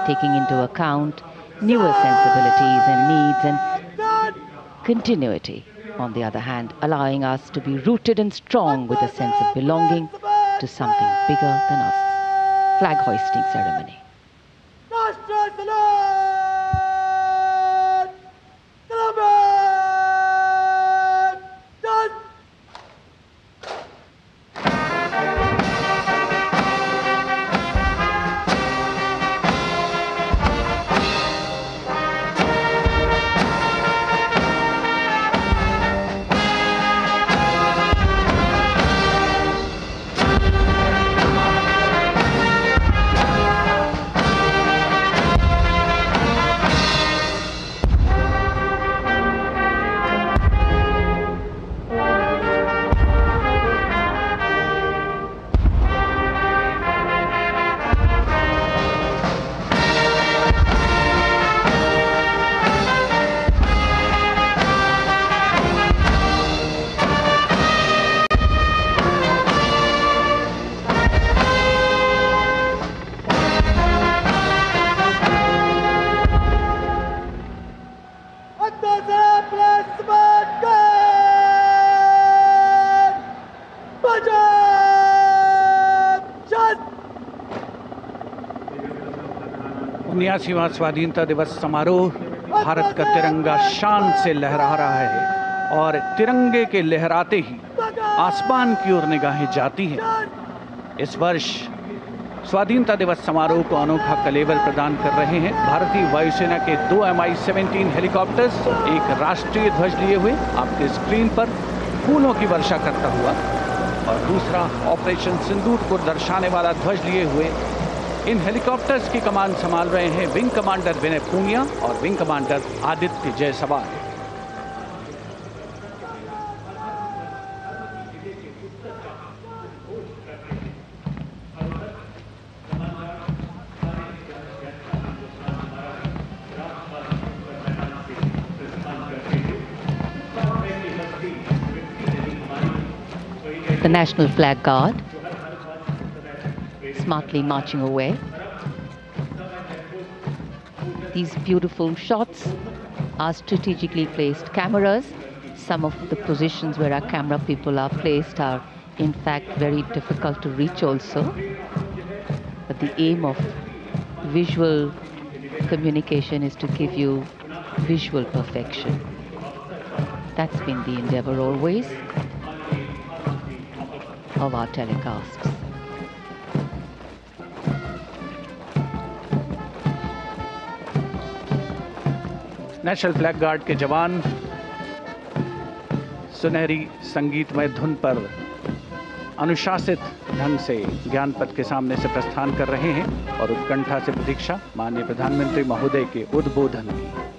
taking into account newer sensibilities and needs, and continuity, on the other hand, allowing us to be rooted and strong with a sense of belonging to something bigger than us. Flag hoisting ceremony. उन्यासीवां स्वाधीनता दिवस समारोह, भारत का तिरंगा शान से लहरा रहा है और तिरंगे के लहराते ही आसमान की ओर निगाहें जाती हैं। इस वर्ष स्वाधीनता दिवस समारोह को अनोखा कलेवर प्रदान कर रहे हैं भारतीय वायुसेना के 2 Mi-17 हेलीकॉप्टर्स, एक राष्ट्रीय ध्वज लिए हुए आपके स्क्रीन पर फूलों की वर्षा करता हुआ, और दूसरा ऑपरेशन सिंदूर को दर्शाने वाला ध्वज लिए हुए। इन हेलीकॉप्टर्स की कमान संभाल रहे हैं विंग कमांडर विनय पूनिया और wing commander Aditya Jaiswal. The National Flag Guard smartly marching away. These beautiful shots are strategically placed cameras. Some of the positions where our camera people are placed are in fact very difficult to reach also. But the aim of visual communication is to give you visual perfection. That's been the endeavor always of our telecasts. National flag guard के जवान सुनहरी संगीतमय धुन पर अनुशासित ढंग से ज्ञान पथ के सामने से प्रस्थान कर रहे हैं और उत्कंठा से प्रतीक्षा माननीय प्रधानमंत्री महोदय के उद्बोधन की।